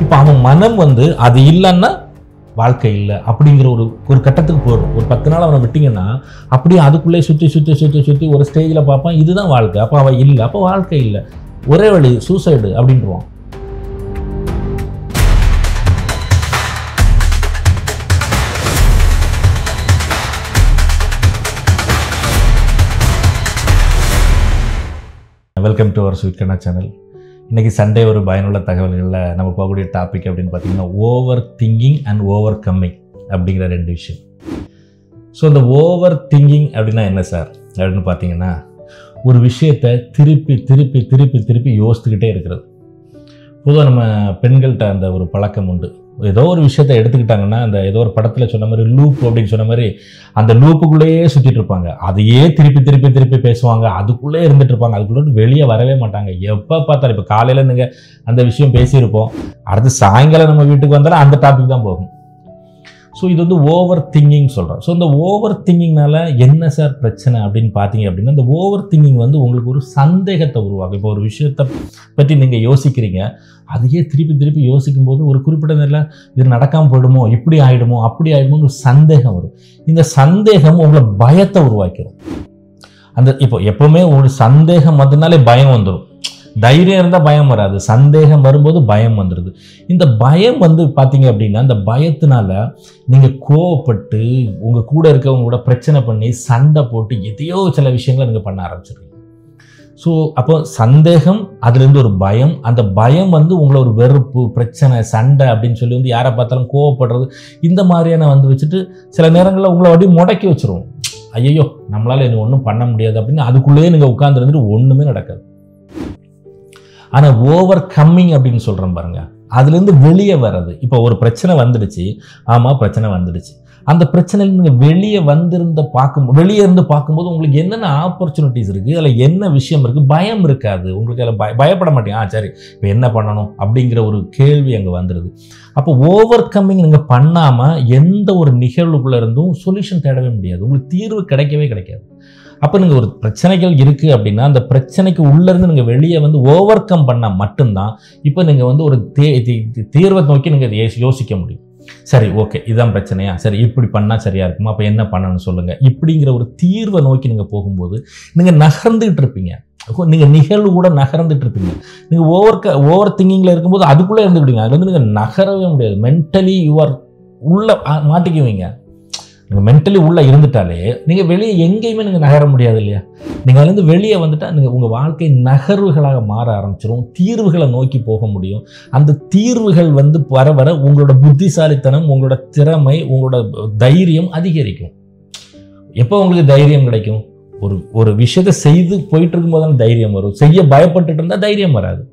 இப்போ அவன் மனம் வந்து அது இல்லைன்னா வாழ்க்கை இல்லை அப்படிங்கிற ஒரு கட்டத்துக்கு போயிடும். ஒரு 10 நாள் அவனை விட்டிங்கன்னா அப்படியே அதுக்குள்ளே சுற்றி ஒரு ஸ்டேஜில் பார்ப்பான், இதுதான் வாழ்க்கை. அப்போ அவன் இல்லை, அப்போ வாழ்க்கை இல்லை, ஒரே வழி சூசைடு அப்படின்றான். Welcome to our sweet Kanna channel. இன்றைக்கி சண்டே ஒரு பயனுள்ள தகவல்களில் நம்ம போகக்கூடிய டாபிக் அப்படின்னு பார்த்தீங்கன்னா overthinking and overcoming அப்படிங்கிற 2 விஷயம். ஸோ இந்த ஓவர் திங்கிங் அப்படின்னா என்ன சார் அப்படின்னு பார்த்தீங்கன்னா, ஒரு விஷயத்தை திருப்பி யோசித்துக்கிட்டே இருக்கிறது. பொதுவாக நம்ம பெண்கள்கிட்ட அந்த ஒரு பழக்கம் உண்டு. ஏதோ ஒரு விஷயத்தை எடுத்துக்கிட்டாங்கன்னா, அந்த ஏதோ ஒரு படத்தில் சொன்ன மாதிரி லூப் அப்படின்னு சொன்ன மாதிரி அந்த லூப்புக்குள்ளேயே சுற்றிட்டு இருப்பாங்க. அதையே திருப்பி பேசுவாங்க, அதுக்குள்ளே இருந்துட்டு இருப்பாங்க, அதுக்குள்ளே வெளியே வரவே மாட்டாங்க. எப்போ பார்த்தாலும் இப்போ காலையில் நீங்கள் அந்த விஷயம் பேசியிருப்போம், அடுத்து சாயங்காலம் நம்ம வீட்டுக்கு வந்தாலும் அந்த டாபிக் தான் போகும். ஸோ இது வந்து ஓவர் திங்கிங் சொல்கிறோம். ஸோ இந்த ஓவர் திங்கிங்னால என்ன சார் பிரச்சனை அப்படின்னு பார்த்தீங்க அப்படின்னா, இந்த ஓவர் திங்கிங் வந்து உங்களுக்கு ஒரு சந்தேகத்தை உருவாகும். இப்போ ஒரு விஷயத்தை பற்றி நீங்கள் யோசிக்கிறீங்க, அதையே திருப்பி யோசிக்கும் போது ஒரு குறிப்பிட்ட நேரில் இது நடக்காமல் போயிடுமோ, இப்படி ஆகிடுமோ அப்படி ஆகிடுமோன்னு ஒரு சந்தேகம் வரும். இந்த சந்தேகம் உங்களை பயத்தை உருவாக்கிடும். இப்போ எப்போவுமே ஒரு சந்தேகம் வந்ததுனாலே பயம் வந்துடும். தைரியம் இருந்தால் பயம் வராது, சந்தேகம் வரும்போது பயம் வந்துடுது. இந்த பயம் வந்து பார்த்தீங்க அப்படின்னா, இந்த பயத்தினால நீங்கள் கோவப்பட்டு உங்கள் கூட இருக்கவங்க கூட பிரச்சனை பண்ணி சண்டை போட்டு எதையோ சில விஷயங்களை நீங்கள் பண்ண ஆரம்பிச்சிடுறீங்க. ஸோ அப்போ சந்தேகம், அதுலேருந்து ஒரு பயம், அந்த பயம் வந்து உங்களை ஒரு வெறுப்பு, பிரச்சனை, சண்டை அப்படின்னு சொல்லி வந்து யாரை பார்த்தாலும் கோவப்படுறது, இந்த மாதிரியான வந்து வச்சுட்டு சில நேரங்களில் உங்களை அப்படியே முடக்கி வச்சுருவோம். ஐயோ நம்மளால் இது ஒன்றும் பண்ண முடியாது அப்படின்னு அதுக்குள்ளேயே நீங்கள் உட்காந்துருந்துட்டு ஒன்றுமே நடக்காது. ஆனால் ஓவர் கம்மிங் அப்படின்னு சொல்கிறோம் பாருங்க, அதுலேருந்து வெளியே வர்றது. இப்போ ஒரு பிரச்சனை வந்துடுச்சு, ஆமாம் பிரச்சனை வந்துடுச்சு, அந்த பிரச்சனையில் நீங்கள் வெளியே இருந்து பார்க்கும்போது உங்களுக்கு என்னென்ன ஆப்பர்ச்சுனிட்டிஸ் இருக்குது, அதில் என்ன விஷயம் இருக்குது, பயம் இருக்காது உங்களுக்கு. அதில் பயப்பட மாட்டீங்க. சரி இப்போ என்ன பண்ணணும் அப்படிங்கிற ஒரு கேள்வி அங்கே வந்துடுது. அப்போ ஓவர் கம்மிங் நீங்கள் பண்ணாமல் எந்த ஒரு நிகழ்வுக்குள்ளே இருந்தும் சொல்யூஷன் தேடவே முடியாது, உங்களுக்கு தீர்வு கிடைக்காது. அப்போ நீங்கள் ஒரு பிரச்சனைகள் இருக்குது அப்படின்னா, அந்த பிரச்சனைக்கு உள்ளேருந்து நீங்கள் வெளியே வந்து ஓவர் கம் பண்ணால் மட்டும்தான் இப்போ நீங்கள் வந்து ஒரு தீர்வை நோக்கி நீங்கள் யோசிக்க முடியும். சரி ஓகே இதுதான் பிரச்சனையா, சரி இப்படி பண்ணால் சரியாக இருக்குமா, அப்போ என்ன பண்ணணும்னு சொல்லுங்கள், இப்படிங்கிற ஒரு தீர்வை நோக்கி நீங்கள் போகும்போது நீங்கள் நகர்ந்துகிட்டு இருப்பீங்க. நீங்கள் நிகழ்வு கூட நகர்ந்துட்டு இருப்பீங்க. நீங்கள் ஓவர் திங்கிங்கில் இருக்கும்போது அதுக்குள்ளே இருந்துக்கிட்டீங்க, அது வந்து நீங்கள் நகரவே முடியாது. மென்டலி யூஆர் உள்ளே மாட்டிக்குவீங்க. நீங்கள் மென்டலி உள்ளே இருந்துட்டாலே நீங்கள் வெளியே எங்கேயுமே நீங்கள் நகர முடியாது இல்லையா. நீங்கள் அதுலேருந்து வெளியே வந்துட்டால் நீங்கள் உங்கள் வாழ்க்கை நகர்வுகளாக மாற ஆரம்பிச்சிடும், தீர்வுகளை நோக்கி போக முடியும். அந்த தீர்வுகள் வந்து வர உங்களோட புத்திசாலித்தனம், உங்களோட திறமை, உங்களோட தைரியம் அதிகரிக்கும். எப்போ உங்களுக்கு தைரியம் கிடைக்கும்? ஒரு விஷயத்தை செய்து போயிட்டு இருக்கும்போது தான் தைரியம் வரும். செய்ய பயப்பட்டுட்டு இருந்தால் தைரியம் வராது.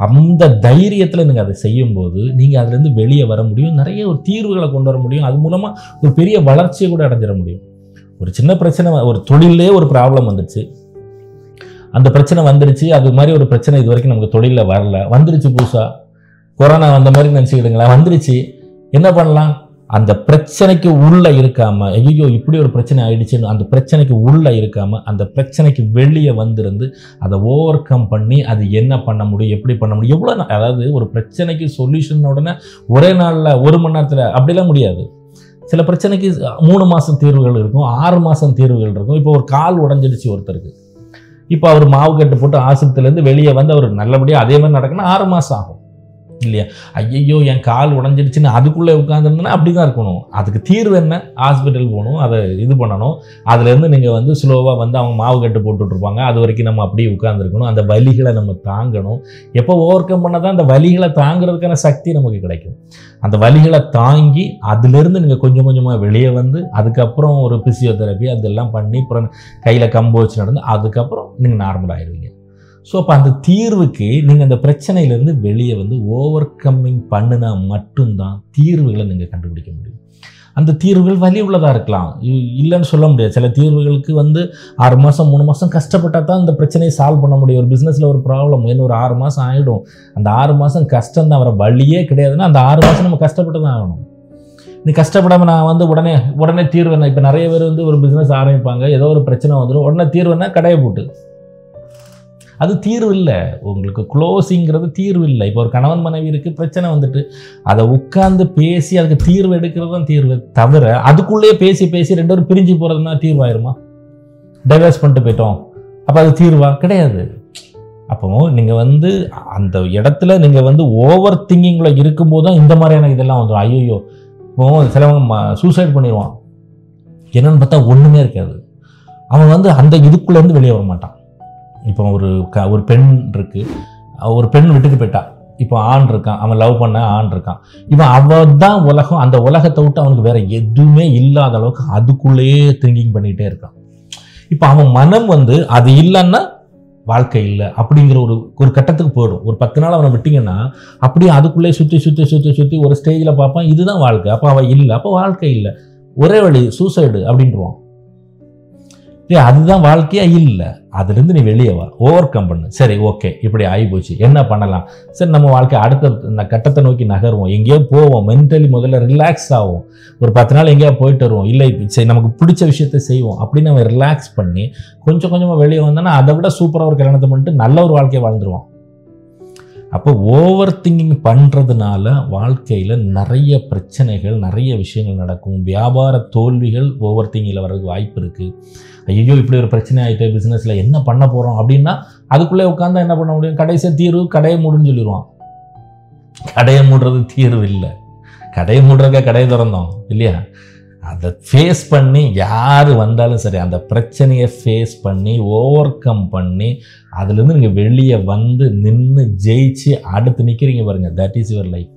அந்த தைரியத்தில் நீங்கள் அதை செய்யும்போது நீங்கள் அதுலேருந்து வெளியே வர முடியும், நிறைய ஒரு தீர்வுகளை கொண்டு வர முடியும். அது மூலமாக ஒரு பெரிய வளர்ச்சியை கூட அடைஞ்சிட முடியும். ஒரு சின்ன பிரச்சனை, ஒரு தொழிலே ஒரு ப்ராப்ளம் வந்துடுச்சு, அந்த பிரச்சனை வந்துடுச்சு, அது மாதிரி ஒரு பிரச்சனை இது வரைக்கும் நமக்கு தொழிலில் வரல, வந்துடுச்சு புதுசாக, கொரோனா வந்த மாதிரி நினச்சிக்கிடுங்களா, வந்துடுச்சு. என்ன பண்ணலாம்? அந்த பிரச்சனைக்கு உள்ளே இருக்காமல், ஐயோ இப்படி ஒரு பிரச்சனை ஆயிடுச்சுன்னு அந்த பிரச்சனைக்கு உள்ளே இருக்காமல் அந்த பிரச்சனைக்கு வெளியே வந்திருந்து அதை ஓவர் கம் பண்ணி அது என்ன பண்ண முடியும், எப்படி பண்ண முடியும், எவ்வளோ. அதாவது ஒரு பிரச்சனைக்கு சொல்யூஷன் உடனே ஒரே நாளில் 1 மணி நேரத்தில் அப்படிலாம் முடியாது. சில பிரச்சனைக்கு 3 மாதம் தீர்வுகள் இருக்கும், 6 மாதம் தீர்வுகள் இருக்கும். இப்போ ஒரு கால் உடஞ்சிடுச்சு ஒருத்தருக்கு, இப்போ அவர் மாவு கட்டு போட்டு ஆஸ்பத்திரியிலேருந்து வெளியே வந்து அவர் நல்லபடியாக அதே மாதிரி நடக்குன்னா 6 மாதம் ஆகும் இல்லையா. ஐயோ என் கால் உடஞ்சிடுச்சுன்னு அதுக்குள்ளே உட்காந்துருந்தோன்னா அப்படி தான் இருக்கணும். அதுக்கு தீர்வு என்ன? ஹாஸ்பிட்டல் போகணும், அதை இது பண்ணணும். அதுலேருந்து நீங்கள் வந்து ஸ்லோவாக வந்து அவங்க மாவு கட்டு போட்டுட்ருப்பாங்க, அது வரைக்கும் நம்ம அப்படியே உட்காந்துருக்கணும். அந்த வலிகளை நம்ம தாங்கணும். எப்போ ஓவர் கம் பண்ணால் தான் அந்த வலிகளை தாங்கிறதுக்கான சக்தி நமக்கு கிடைக்கும். அந்த வலிகளை தாங்கி அதுலேருந்து நீங்கள் கொஞ்சம் கொஞ்சமாக வெளியே வந்து அதுக்கப்புறம் ஒரு பிசியோதெரப்பி அதெல்லாம் பண்ணி அப்புறம் கையில் கம்பு வச்சு நடந்து அதுக்கப்புறம் நீங்கள் நார்மல் ஆகிடுவீங்க. ஸோ அப்போ அந்த தீர்வுக்கு நீங்கள் அந்த பிரச்சனையிலேருந்து வெளியே வந்து ஓவர் கம்மிங் பண்ணினா மட்டும்தான் தீர்வுகளை நீங்கள் கண்டுபிடிக்க முடியும். அந்த தீர்வுகள் வலி உள்ளதாக இருக்கலாம், இல்லைன்னு சொல்ல முடியாது. சில தீர்வுகளுக்கு வந்து 6 மாதம் 3 மாதம் கஷ்டப்பட்டால் தான் இந்த பிரச்சனையை சால்வ் பண்ண முடியும். ஒரு பிஸ்னஸில் ஒரு ப்ராப்ளம் இன்னும் ஒரு 6 மாதம் ஆகிடும், அந்த 6 மாதம் கஷ்டம் தான், வர வழியே கிடையாதுன்னா அந்த 6 மாதம் நம்ம கஷ்டப்பட்டு தான் ஆகணும். நீ கஷ்டப்படாமல் நான் வந்து உடனே தீர்வு என்ன? இப்போ நிறைய பேர் வந்து ஒரு பிஸ்னஸ் ஆரம்பிப்பாங்க, ஏதோ ஒரு பிரச்சனை வந்துடும், உடனே தீர்வு என்ன? கடையை போட்டு அது தீர்வு இல்லை. உங்களுக்கு க்ளோஸிங்கிறது தீர்வு இல்லை. இப்போ ஒரு கணவன் மனைவி இருக்குது, பிரச்சனை வந்துட்டு அதை உட்கார்ந்து பேசி அதுக்கு தீர்வு எடுக்கிறது தான் தீர்வு தவிர அதுக்குள்ளேயே பேசி பேசி 2 பேரும் பிரிஞ்சு போகிறதுனா தீர்வாயிருமா? டைவர்ஸ் பண்ணிட்டு போயிட்டோம், அப்போ அது தீர்வா? கிடையாது. அப்போ நீங்கள் வந்து அந்த இடத்துல நீங்கள் வந்து ஓவர் திங்கிங்கில் இருக்கும்போது தான் இந்த மாதிரியான இதெல்லாம் வந்துடும். ஐயோ, இப்போ சிலவங்க சூசைட் பண்ணிடுவான், என்னன்னு பார்த்தா ஒன்றுமே இருக்காது. அவன் வந்து அந்த இதுக்குள்ளேருந்து வெளியே வர மாட்டான். இப்போ ஒரு பெண் இருக்குது, ஒரு பெண் விட்டுட்டு போயிட்டா, இப்போ ஆண் இருக்கான், அவன் லவ் பண்ண ஆண் இருக்கான், இவன் அவன் தான் உலகம், அந்த உலகத்தை விட்டு அவனுக்கு வேற எதுவுமே இல்லாத அளவுக்கு அதுக்குள்ளேயே திங்கிங் பண்ணிகிட்டே இருக்கான். இப்போ அவன் மனம் வந்து அது இல்லைன்னா வாழ்க்கை இல்லை அப்படிங்கிற ஒரு கட்டத்துக்கு போயிடும். ஒரு 10 நாள் அவனை விட்டிங்கன்னா அப்படியே அதுக்குள்ளே சுற்றி ஒரு ஸ்டேஜில் பார்ப்பான், இதுதான் வாழ்க்கை. அப்போ அவன் இல்லை, அப்போ வாழ்க்கை இல்லை, ஒரே வழி சூசைடு அப்படின்றான். அதுதான் வாழ்க்கையா? இல்லை. அதுலேருந்து நீ வெளியே வா, ஓவர் கம் பண்ணு. சரி, ஓகே, இப்படி ஆகிப்போச்சு, என்ன பண்ணலாம்? சரி, நம்ம வாழ்க்கை அடுத்த கட்டத்தை நோக்கி நகருவோம், எங்கேயோ போவோம், மென்டலி முதல்ல ரிலாக்ஸ் ஆகும், ஒரு 10 நாள் எங்கேயோ போயிட்டு வருவோம், இல்லை சரி நமக்கு பிடிச்ச விஷயத்த செய்வோம் அப்படின்னு அவன் ரிலாக்ஸ் பண்ணி கொஞ்சம் கொஞ்சமாக வெளியே வந்தோன்னா அதை விட சூப்பராக ஒரு கல்யாணத்தை பண்ணிட்டு நல்ல ஒரு வாழ்க்கையை வாழ்ந்துருவான். அப்போ ஓவர் திங்கிங் பண்ணுறதுனால வாழ்க்கையில் நிறைய பிரச்சனைகள், நிறைய விஷயங்கள் நடக்கும். வியாபார தோல்விகள் ஓவர் திங்கிங்கில் வர்றதுக்கு வாய்ப்பு இருக்குது. ஐயோ, இப்படி ஒரு பிரச்சனை ஆகிட்டு பிஸ்னஸில் என்ன பண்ண போகிறோம் அப்படின்னா அதுக்குள்ளே உட்காந்தா என்ன பண்ண முடியும்? கடைசியாக தீர்வு கடையை மூடுன்னு சொல்லிடுவான். கடையை மூடுறது தீர்வு இல்லை. கடையை மூடுறதுக்காக கடையை திறந்தோம் இல்லையா? அதை ஃபேஸ் பண்ணி யார் வந்தாலும் சரி அந்த பிரச்சனையை ஃபேஸ் பண்ணி ஓவர் கம் பண்ணி அதுலேருந்து நீங்கள் வெளியே வந்து நின்று ஜெயிச்சு அடுத்து நிற்கிறீங்க பாருங்கள், that is your life.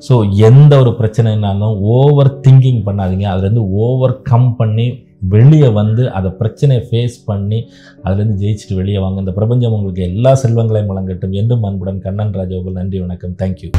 So எந்த ஒரு பிரச்சனைனாலும் ஓவர் திங்கிங் பண்ணாதீங்க. அதுலேருந்து ஓவர் கம் பண்ணி வெளியே வந்து அதை பிரச்சனையை ஃபேஸ் பண்ணி அதுலேருந்து ஜெயிச்சுட்டு வெளியே வாங்க. இந்த பிரபஞ்சம் உங்களுக்கு எல்லா செல்வங்களையும் வழங்கட்டும். என்றும் அன்புடன் கண்ணன் ராஜகோபால். நன்றி, வணக்கம், தேங்க்யூ.